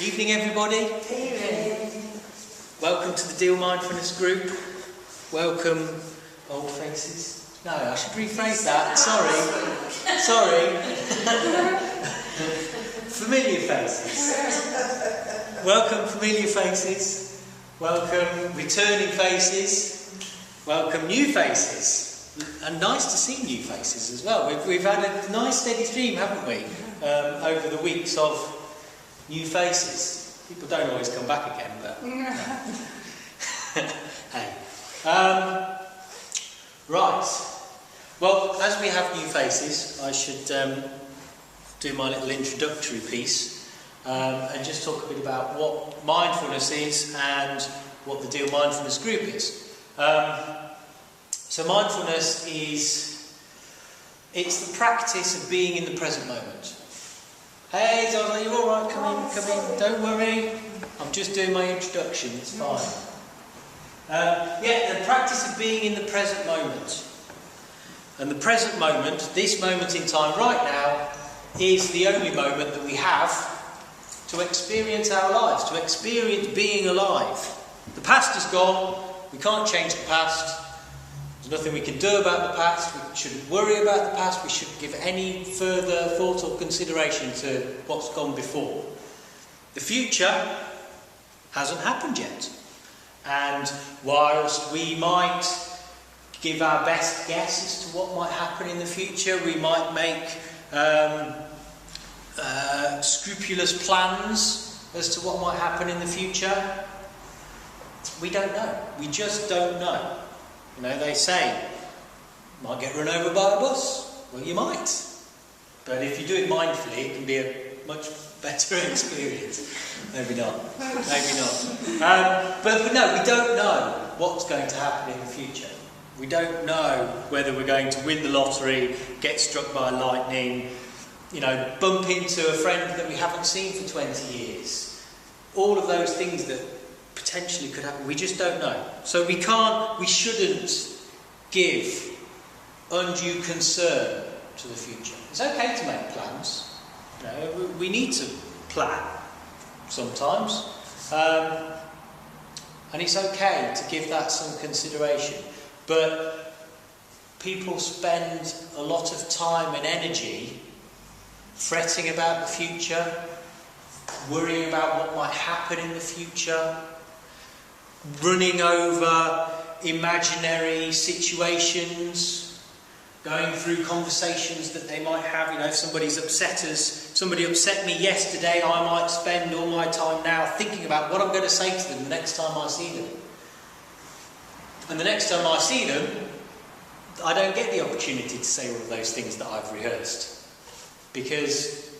Evening, everybody. Evening. Welcome to the Deal Mindfulness group. Welcome, old faces. No, I should rephrase that. Sorry. Familiar faces. Welcome, familiar faces. Welcome, returning faces. Welcome, new faces. And nice to see new faces as well. We've had a nice steady stream, haven't we, over the weeks of new faces. People don't always come back again, but hey. Right. Well, as we have new faces, I should do my little introductory piece and just talk a bit about what mindfulness is and what the Deal Mindfulness group is. So mindfulness it's the practice of being in the present moment. Hey, Zola, you alright? Come in. Don't worry. I'm just doing my introduction, it's fine. The practice of being in the present moment. And the present moment, this moment in time right now, is the only moment that we have to experience our lives, to experience being alive. The past is gone, we can't change the past. There's nothing we can do about the past, we shouldn't worry about the past, we shouldn't give any further thought or consideration to what's gone before. The future hasn't happened yet. And whilst we might give our best guess as to what might happen in the future, we might make scrupulous plans as to what might happen in the future, we don't know. We just don't know. You know, they say, you might get run over by a bus. Well, you might. But if you do it mindfully, it can be a much better experience. Maybe not. But no, we don't know what's going to happen in the future. We don't know whether we're going to win the lottery, get struck by lightning, you know, bump into a friend that we haven't seen for 20 years. All of those things that potentially could happen, we just don't know. So we shouldn't give undue concern to the future. It's okay to make plans. You know, we need to plan sometimes. And it's okay to give that some consideration. But people spend a lot of time and energy fretting about the future, worrying about what might happen in the future, running over imaginary situations, going through conversations that they might have. You know, if somebody upset me yesterday, I might spend all my time now thinking about what I'm going to say to them the next time I see them. And the next time I see them, I don't get the opportunity to say all of those things that I've rehearsed. Because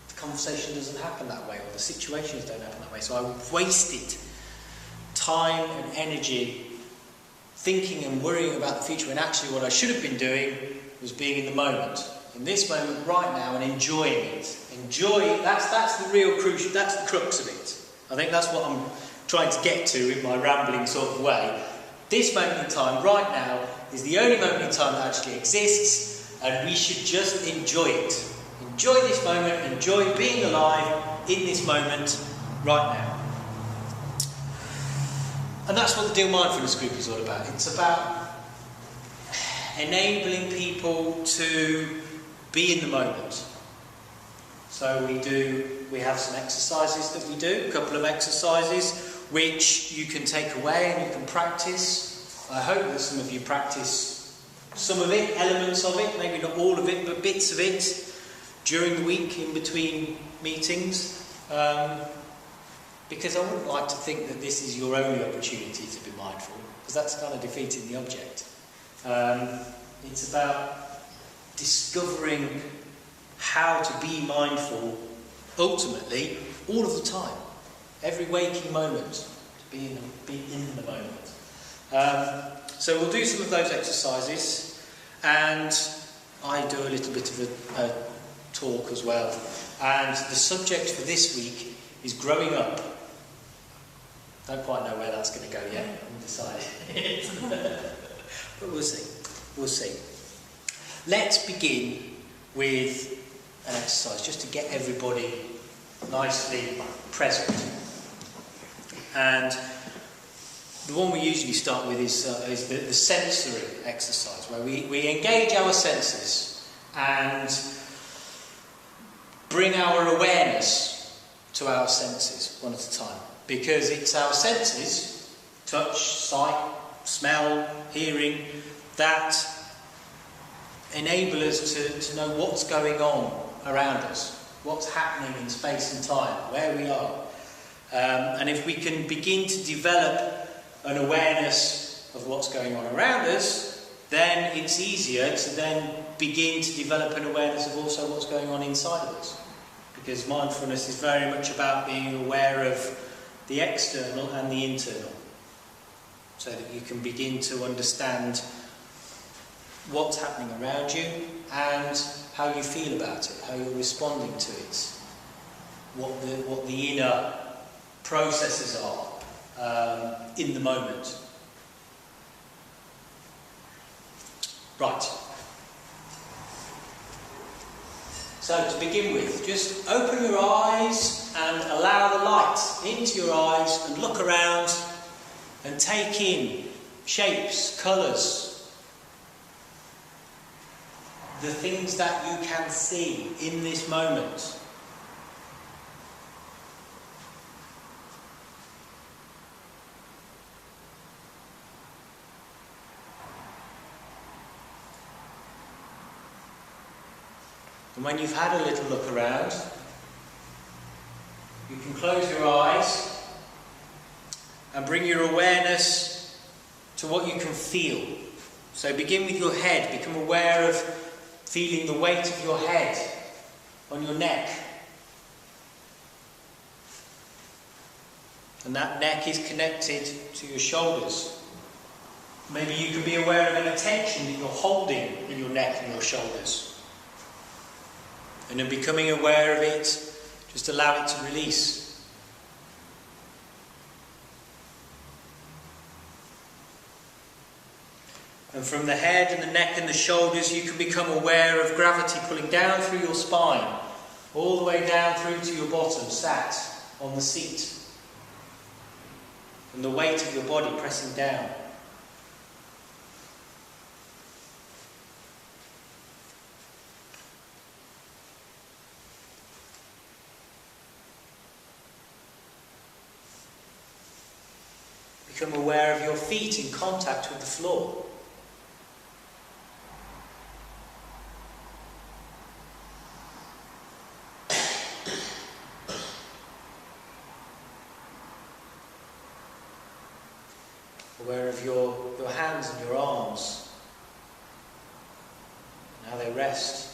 the conversation doesn't happen that way, or the situations don't happen that way. So I've wasted time and energy thinking and worrying about the future, when actually what I should have been doing was being in the moment. In this moment right now, and enjoying it. Enjoy it, that's the real crucial, that's the crux of it. I think that's what I'm trying to get to in my rambling sort of way. This moment in time right now is the only moment in time that actually exists, and we should just enjoy it. Enjoy this moment, enjoy being alive in this moment right now. And that's what the Deal Mindfulness group is all about. It's about enabling people to be in the moment. So we have some exercises that we do, a couple of exercises which you can take away and you can practice. I hope that some of you practice some of it, elements of it, maybe not all of it, but bits of it during the week in between meetings. Because I wouldn't like to think that this is your only opportunity to be mindful, because that's kind of defeating the object. It's about discovering how to be mindful, ultimately, all of the time. Every waking moment, to be in the moment. So we'll do some of those exercises, and I do a little bit of a talk as well. And the subject for this week is growing up. Don't quite know where that's going to go yet. I haven't decided. But we'll see. Let's begin with an exercise just to get everybody nicely present. And the one we usually start with is the sensory exercise, where we engage our senses and bring our awareness to our senses one at a time. Because it's our senses, touch, sight, smell, hearing, that enable us to know what's going on around us, what's happening in space and time, where we are. And if we can begin to develop an awareness of what's going on around us, then it's easier to then begin to develop an awareness of also what's going on inside of us. Because mindfulness is very much about being aware of the external and the internal, so that you can begin to understand what's happening around you and how you feel about it, how you're responding to it, what the inner processes are in the moment. Right. So to begin with, just open your eyes and allow the light into your eyes and look around and take in shapes, colours, the things that you can see in this moment. And when you've had a little look around, you can close your eyes and bring your awareness to what you can feel. So begin with your head. Become aware of feeling the weight of your head on your neck. And that neck is connected to your shoulders. Maybe you can be aware of any tension that you're holding in your neck and your shoulders. And in becoming aware of it, just allow it to release. And from the head and the neck and the shoulders, you can become aware of gravity pulling down through your spine, all the way down through to your bottom, sat on the seat. And the weight of your body pressing down. Become aware of your feet in contact with the floor. Aware of your hands and your arms, and how they rest.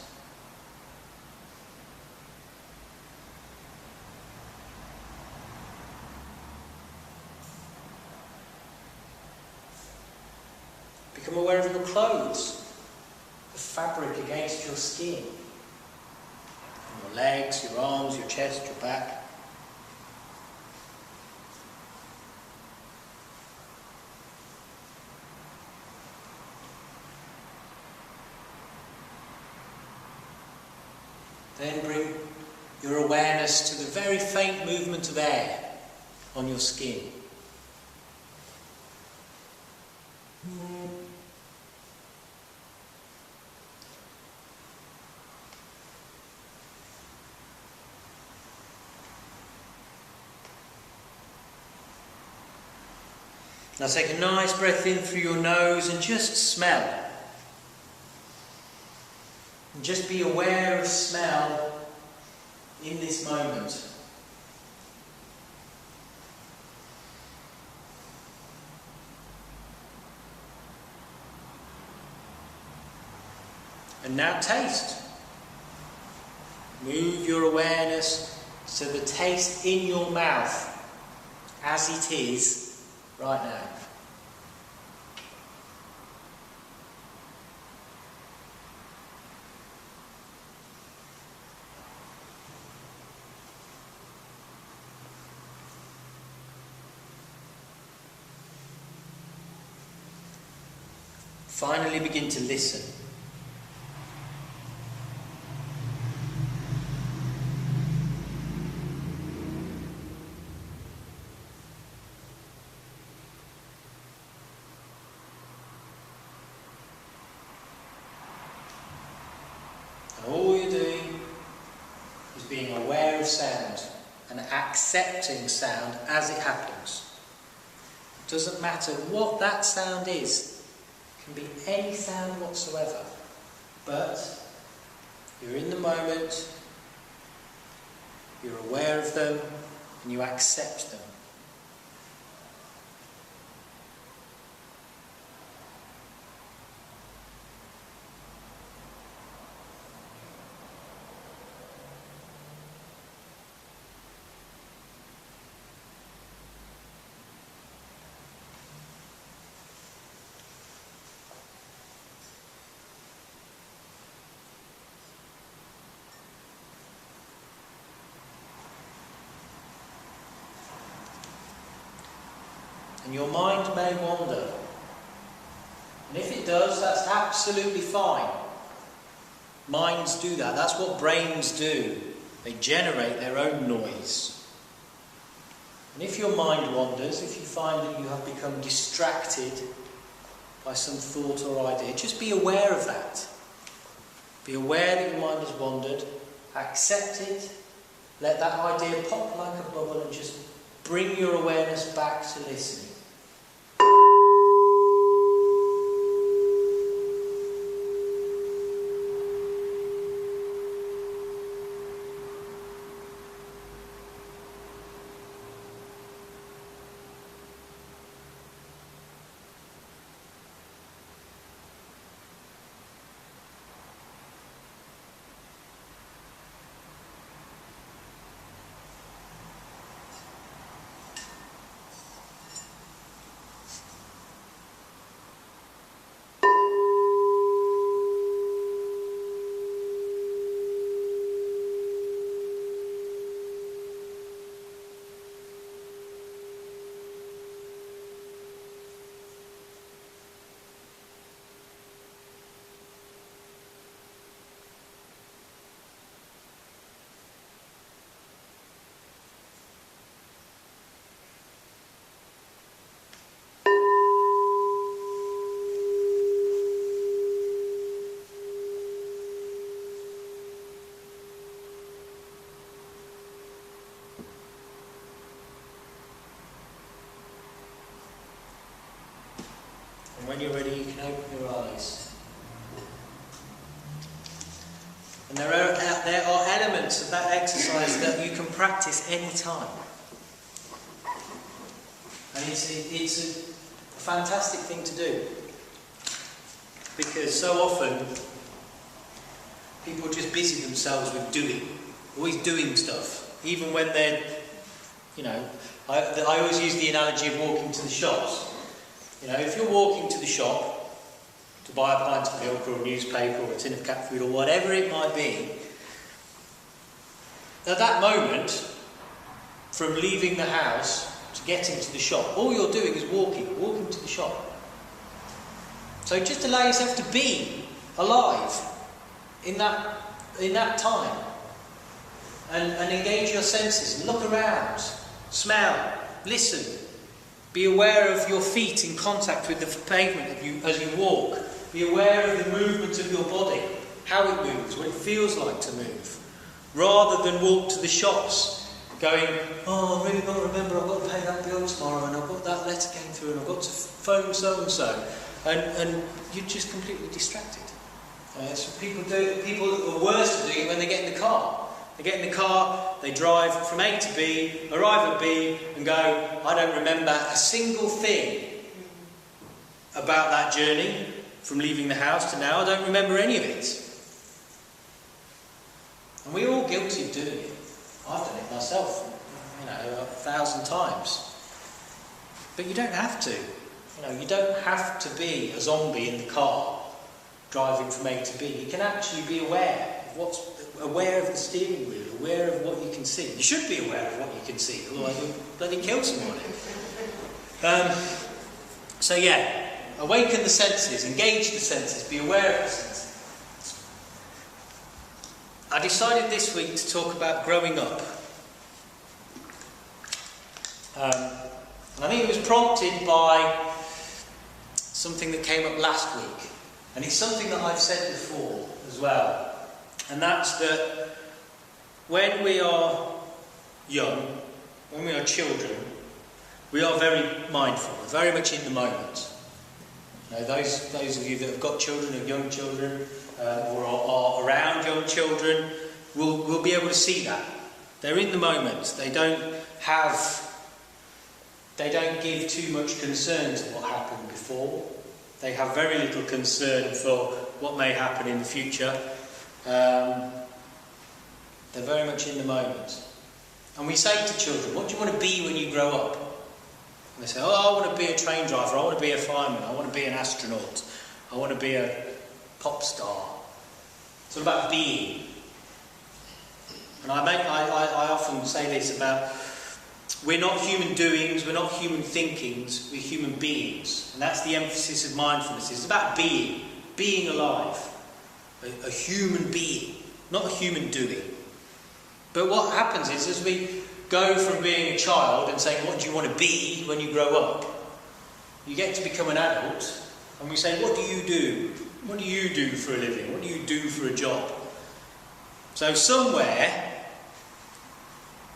Become aware of your clothes, the fabric against your skin, your legs, your arms, your chest, your back. Then bring your awareness to the very faint movement of air on your skin. Now take a nice breath in through your nose and just smell. And just be aware of smell in this moment. And now taste. Move your awareness to the taste in your mouth as it is right now. Finally begin to listen. being aware of sound and accepting sound as it happens. It doesn't matter what that sound is. It can be any sound whatsoever. But you're in the moment, you're aware of them, and you accept them. And your mind may wander. And if it does, that's absolutely fine. Minds do that. That's what brains do. They generate their own noise. And if your mind wanders, if you find that you have become distracted by some thought or idea, just be aware of that. Be aware that your mind has wandered. Accept it. Let that idea pop like a bubble and just bring your awareness back to listening. And when you're ready, you can open your eyes. And there are elements of that exercise that you can practice any time. And it's a fantastic thing to do. Because so often, people just busy themselves with doing. Always doing stuff. Even when they're, I always use the analogy of walking to the shops. If you're walking to the shop to buy a pint of milk or a newspaper or a tin of cat food or whatever it might be, at that moment, from leaving the house to getting to the shop, all you're doing is walking to the shop. So just allow yourself to be alive in that time and engage your senses. Look around, smell, listen. Be aware of your feet in contact with the pavement as you walk. Be aware of the movement of your body, how it moves, what it feels like to move. Rather than walk to the shops going, oh, I've really got to remember I've got to pay that bill tomorrow and I've got that letter came through and I've got to phone so-and-so. And you're just completely distracted. So people are worse at doing it when they get in the car. They get in the car, they drive from A to B, arrive at B and go, I don't remember a single thing about that journey from leaving the house to now. I don't remember any of it. And we're all guilty of doing it. I've done it myself, 1,000 times. But you don't have to. You don't have to be a zombie in the car driving from A to B. You can actually be aware of the steering wheel, aware of what you can see. You should be aware of what you can see, otherwise you'll bloody kill somebody. Awaken the senses, engage the senses, be aware of the senses. I decided this week to talk about growing up. And I think it was prompted by something that came up last week. And it's something that I've said before as well. And that's that when we are young, when we are children, we are very mindful, very much in the moment. You know, those of you that have got children, or young children, or are around young children, will be able to see that. They're in the moment. They don't give too much concern to what happened before. They have very little concern for what may happen in the future. They're very much in the moment. And we say to children, what do you want to be when you grow up? And they say, oh, I want to be a train driver, I want to be a fireman, I want to be an astronaut, I want to be a pop star. It's all about being. And I often say this about, we're not human doings, we're not human thinkings, we're human beings. And that's the emphasis of mindfulness. It's about being alive. A human being, not a human doing. But what happens is, as we go from being a child and saying, what do you want to be when you grow up? You get to become an adult, and we say, what do you do? What do you do for a living? What do you do for a job? So somewhere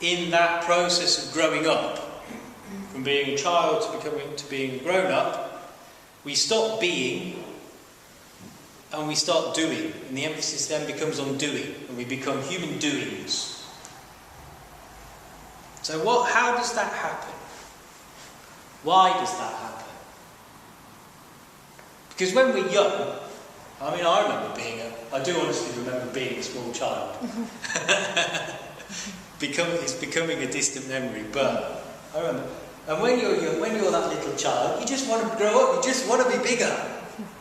in that process of growing up, from being a child to being grown up, we stop being and we start doing, and the emphasis then becomes on doing, and we become human doings. So how does that happen? Why does that happen? Because when we're young, I do honestly remember being a small child. It's becoming a distant memory, but I remember. And when you're young, when you're that little child, you just want to grow up, you just want to be bigger.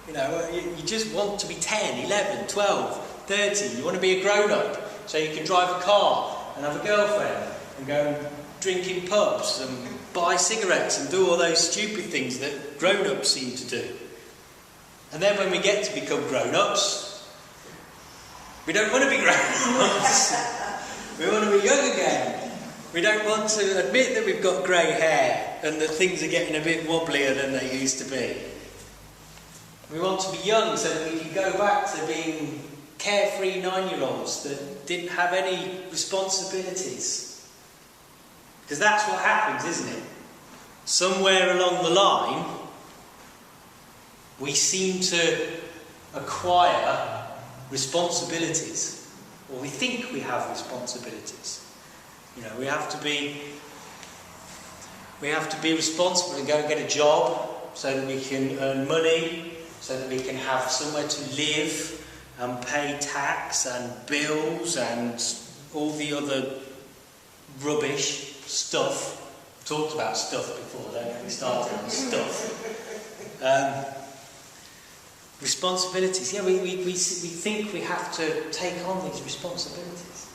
You know, you just want to be 10, 11, 12, 13. You want to be a grown-up, so you can drive a car and have a girlfriend and go and drink in pubs and buy cigarettes and do all those stupid things that grown-ups seem to do. And then when we get to become grown-ups, we don't want to be grown-ups. We want to be young again. We don't want to admit that we've got grey hair and that things are getting a bit wobblier than they used to be. We want to be young so that we can go back to being carefree 9-year-olds that didn't have any responsibilities. Because that's what happens, isn't it? Somewhere along the line, we seem to acquire responsibilities, or we think we have responsibilities. You know, we have to be responsible and go and get a job so that we can earn money, so that we can have somewhere to live and pay tax and bills and all the other rubbish stuff. We've talked about stuff before, don't we? We started on stuff. Responsibilities. Yeah, we think we have to take on these responsibilities.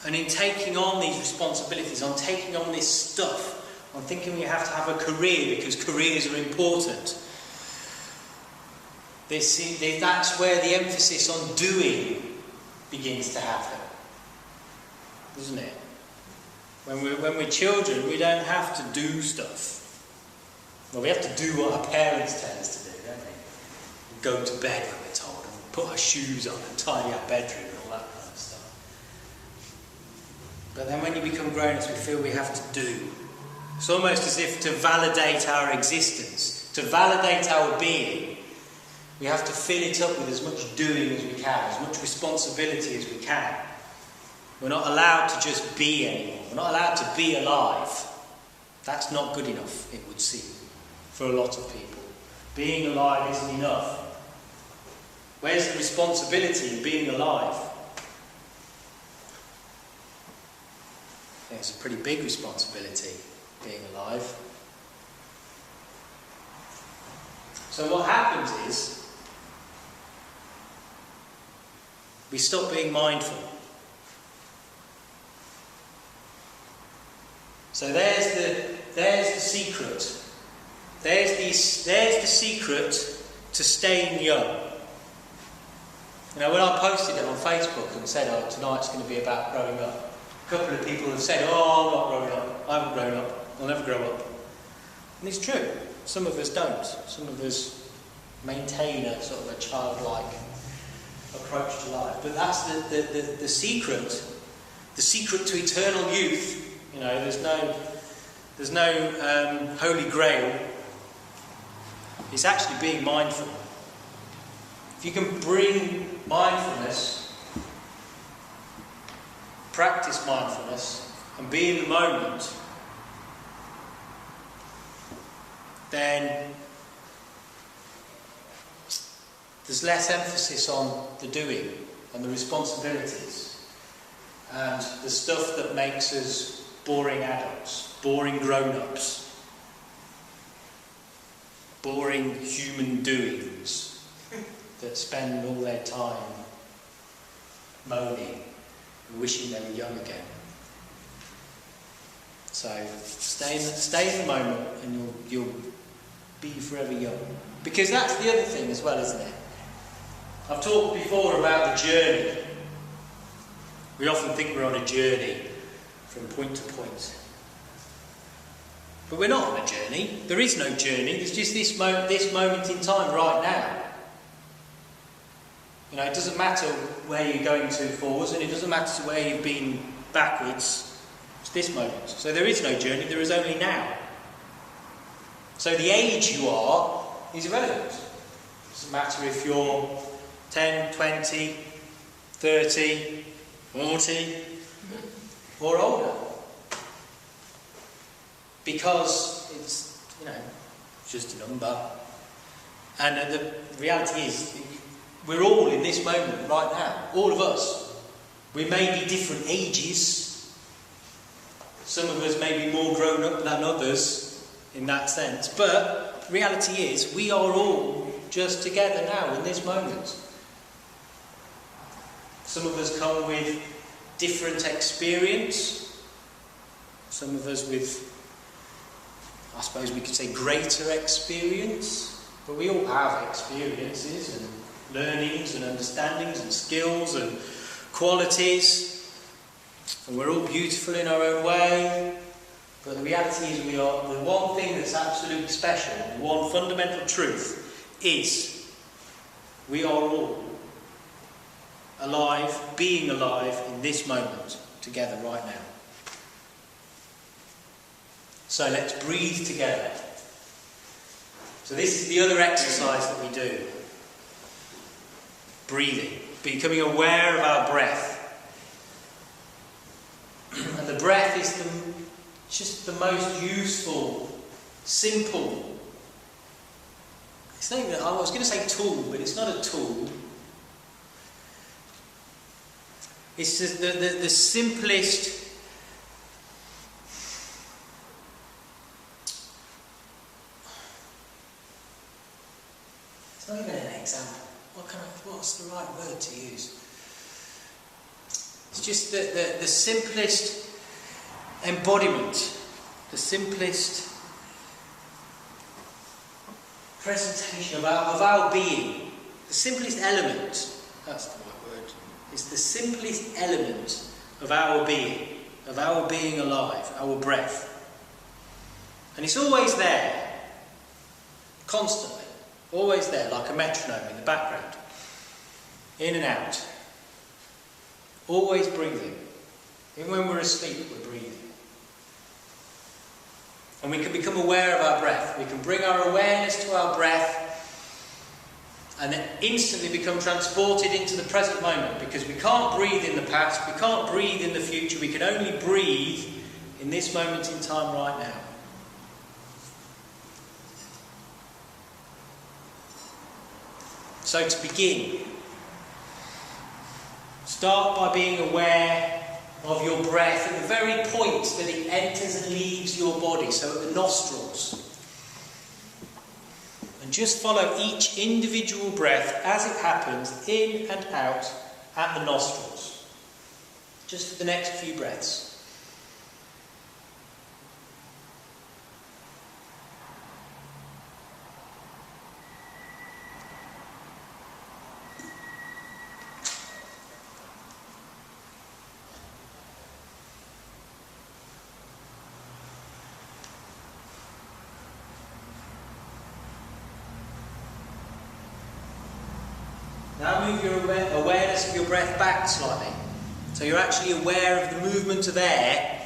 And in taking on these responsibilities, on taking on this stuff, on thinking we have to have a career because careers are important, that's where the emphasis on doing begins to happen, isn't it? When we're children, we don't have to do stuff. Well, we have to do what our parents tell us to do, don't we? We go to bed when we're told, and put our shoes on and tidy our bedroom and all that kind of stuff. But then when you become grown-ups, we feel we have to do. It's almost as if to validate our existence, to validate our being, we have to fill it up with as much doing as we can, as much responsibility as we can. We're not allowed to just be anymore. We're not allowed to be alive. That's not good enough, it would seem, for a lot of people. Being alive isn't enough. Where's the responsibility in being alive? I think it's a pretty big responsibility, being alive. So what happens is, we stop being mindful. So there's the secret. There's the secret to staying young. You know, when I posted it on Facebook and said, oh, tonight's going to be about growing up, a couple of people have said, oh, I'm not growing up. I haven't grown up. I'll never grow up. And it's true. Some of us don't. Some of us maintain a sort of a childlike approach to life. But that's the secret. The secret to eternal youth. You know, there's no holy grail. It's actually being mindful. If you can bring mindfulness, practice mindfulness, and be in the moment, then there's less emphasis on the doing and the responsibilities and the stuff that makes us boring adults, boring grown-ups, boring human doings that spend all their time moaning and wishing they were young again. So stay in the moment and you'll be forever young. Because that's the other thing as well, isn't it? I've talked before about the journey. We often think we're on a journey from point to point. But we're not on a journey. There is no journey. There's just this moment in time right now. You know, it doesn't matter where you're going to forwards, and it doesn't matter where you've been backwards. It's this moment. So there is no journey, there is only now. So the age you are is irrelevant. It doesn't matter if you're 10, 20, 30, 40 or older. Because it's, you know, just a number. And the reality is, we're all in this moment right now. All of us. We may be different ages. Some of us may be more grown up than others in that sense. But the reality is, we are all just together now in this moment. Some of us come with different experience. Some of us with, I suppose we could say, greater experience. But we all have experiences and learnings and understandings and skills and qualities. And we're all beautiful in our own way. But the reality is, we are, the one thing that's absolutely special, the one fundamental truth, is we are all alive, being alive in this moment, together right now. So let's breathe together. So this is the other exercise that we do. Breathing. Becoming aware of our breath. And the breath is just the most useful, simple. It's not even, I was going to say tool, but it's not a tool. It's just the simplest. It's not even an example. What's the right word to use? It's just the simplest embodiment, the simplest presentation of our being, the simplest element. That's the right word. It's the simplest element of our being alive, our breath. And it's always there, constantly. Always there, like a metronome in the background. In and out. Always breathing. Even when we're asleep, we're breathing. And we can become aware of our breath. We can bring our awareness to our breath and then instantly become transported into the present moment, because we can't breathe in the past, we can't breathe in the future, we can only breathe in this moment in time right now. So to begin, start by being aware of your breath at the very point that it enters and leaves your body, so at the nostrils. And just follow each individual breath as it happens, in and out at the nostrils. Just for the next few breaths. Now move your awareness awareness of your breath back slightly. So you're actually aware of the movement of air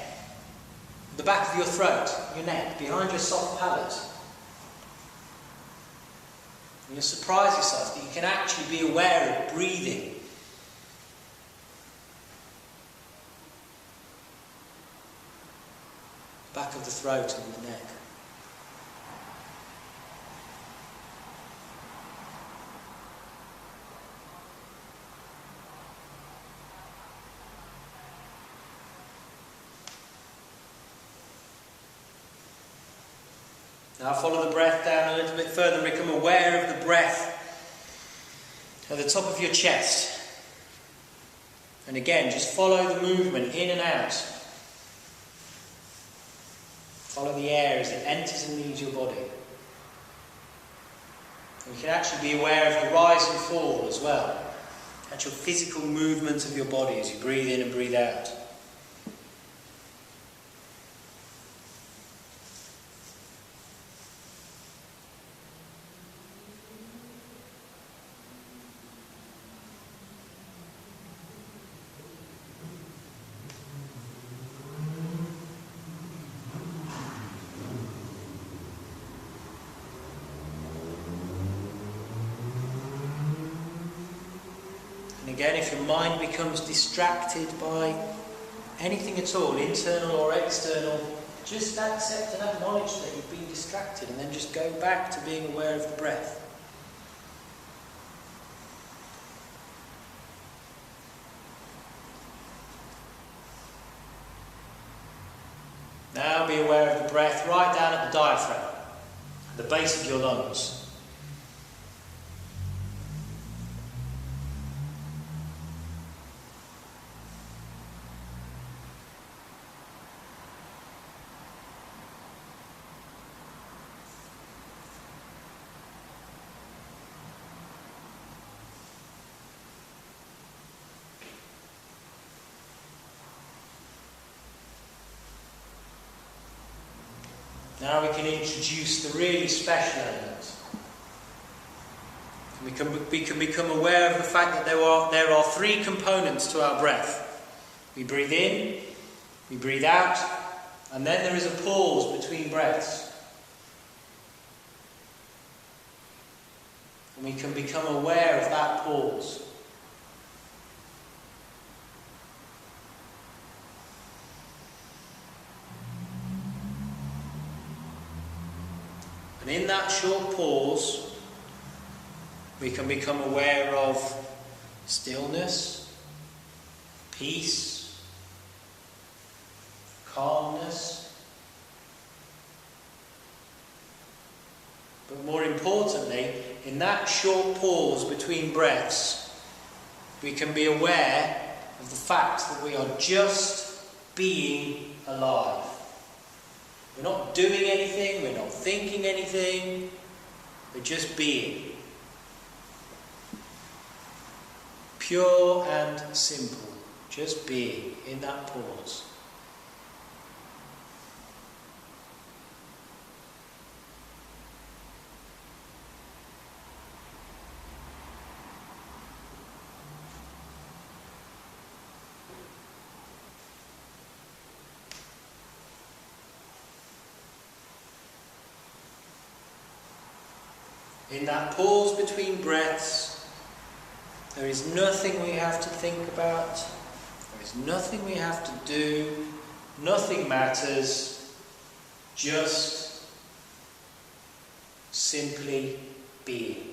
at the back of your throat, your neck, behind your soft palate. And you'll surprise yourself that you can actually be aware of breathing. Back of the throat and the neck. Now follow the breath down a little bit further and become aware of the breath at the top of your chest. And again, just follow the movement in and out. Follow the air as it enters and leaves your body. And you can actually be aware of the rise and fall as well. Actual physical movement of your body as you breathe in and breathe out. Again, if your mind becomes distracted by anything at all, internal or external, just accept and acknowledge that you've been distracted and then just go back to being aware of the breath. Now be aware of the breath right down at the diaphragm, the base of your lungs. Now we can introduce the really special element. We can become aware of the fact that there are three components to our breath. We breathe in, we breathe out, and then there is a pause between breaths. And we can become aware of that pause. And in that short pause, we can become aware of stillness, peace, calmness. But more importantly, in that short pause between breaths, we can be aware of the fact that we are just being alive. We're not doing anything, we're not thinking anything, we're just being. Pure and simple, just being in that pause. In that pause between breaths, there is nothing we have to think about, there is nothing we have to do, nothing matters, just simply being.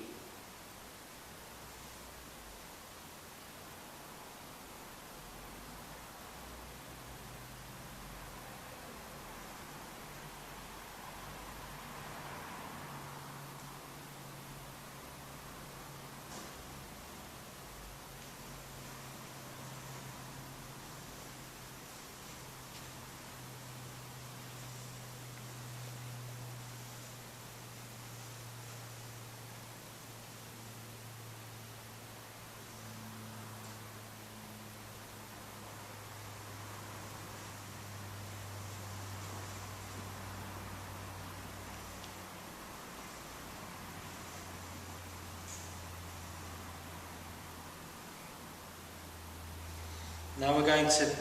Now we're going to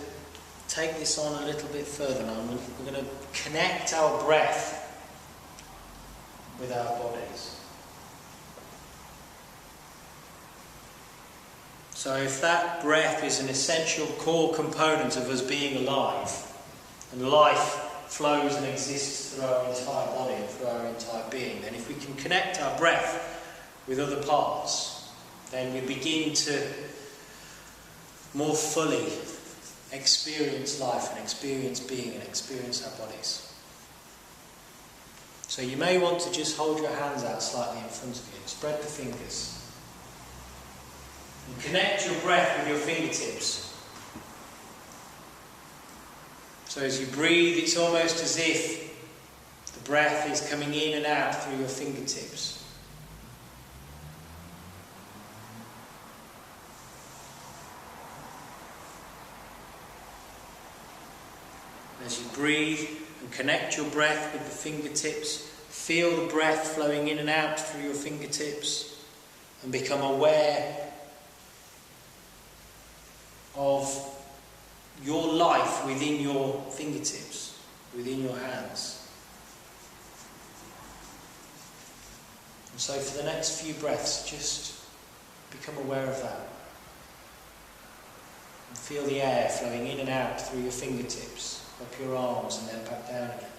take this on a little bit further now. We're going to connect our breath with our bodies. So if that breath is an essential core component of us being alive, and life flows and exists through our entire body and through our entire being, then if we can connect our breath with other parts, then we begin to more fully experience life and experience being and experience our bodies. So you may want to just hold your hands out slightly in front of you and spread the fingers. And connect your breath with your fingertips. So as you breathe, it's almost as if the breath is coming in and out through your fingertips. As you breathe and connect your breath with the fingertips, feel the breath flowing in and out through your fingertips and become aware of your life within your fingertips, within your hands. And so for the next few breaths, just become aware of that. And feel the air flowing in and out through your fingertips, up your arms and then back down again.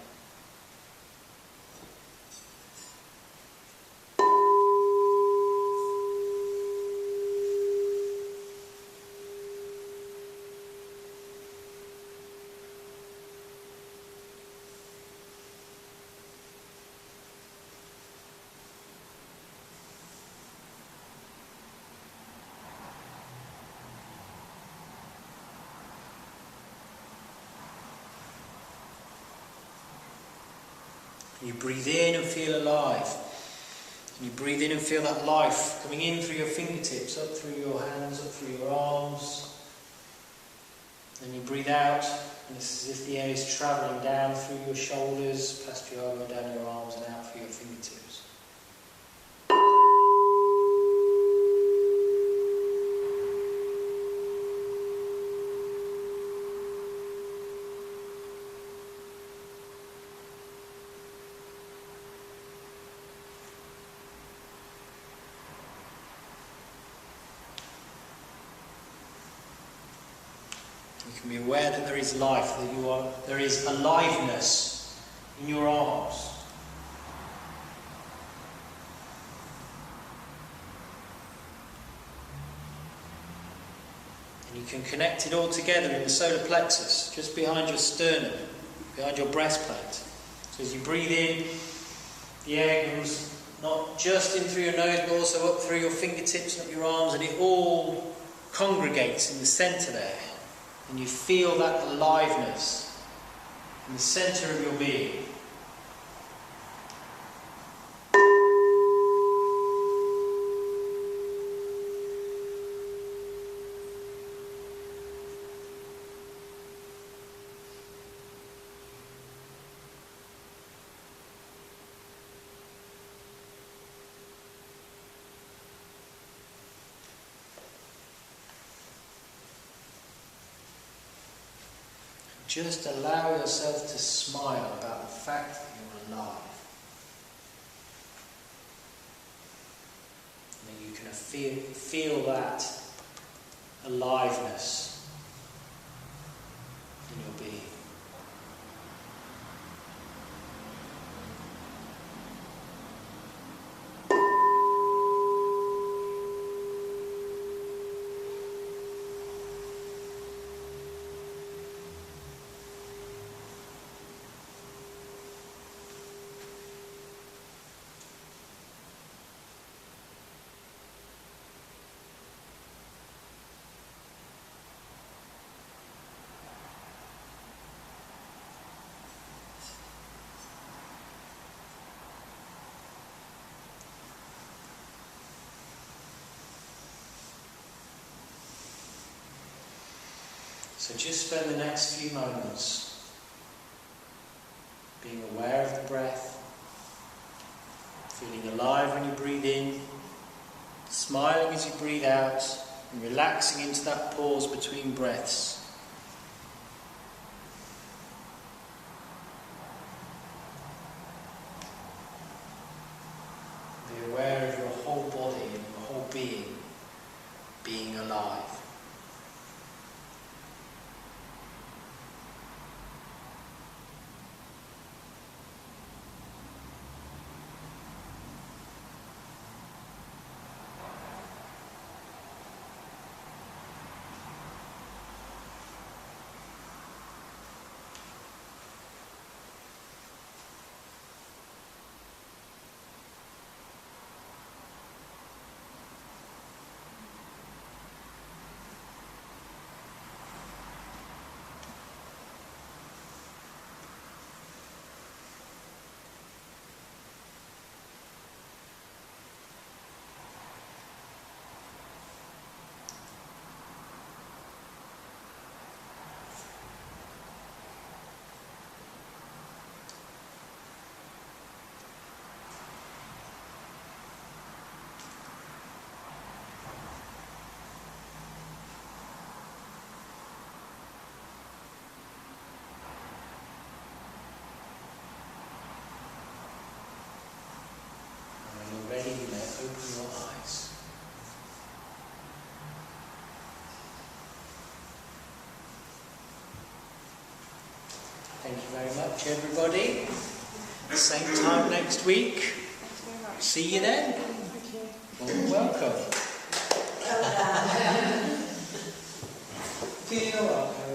You breathe in and feel alive. And you breathe in and feel that life coming in through your fingertips, up through your hands, up through your arms. Then you breathe out, and it's as if the air is travelling down through your shoulders, past your elbow, down your arms, and out through your fingertips. You can be aware that there is life, that there is aliveness in your arms. And you can connect it all together in the solar plexus, just behind your sternum, behind your breastplate. So as you breathe in, the air comes not just in through your nose, but also up through your fingertips and up your arms, and it all congregates in the centre there. And you feel that aliveness in the centre of your being. Just allow yourself to smile about the fact that you're alive. And you can feel that aliveness in your being. So just spend the next few moments being aware of the breath, feeling alive when you breathe in, smiling as you breathe out, and relaxing into that pause between breaths. Be aware of your whole body and your whole being alive. Ready, you may open your eyes. Thank you very much, everybody. Same time next week. See you then. Welcome. You're welcome.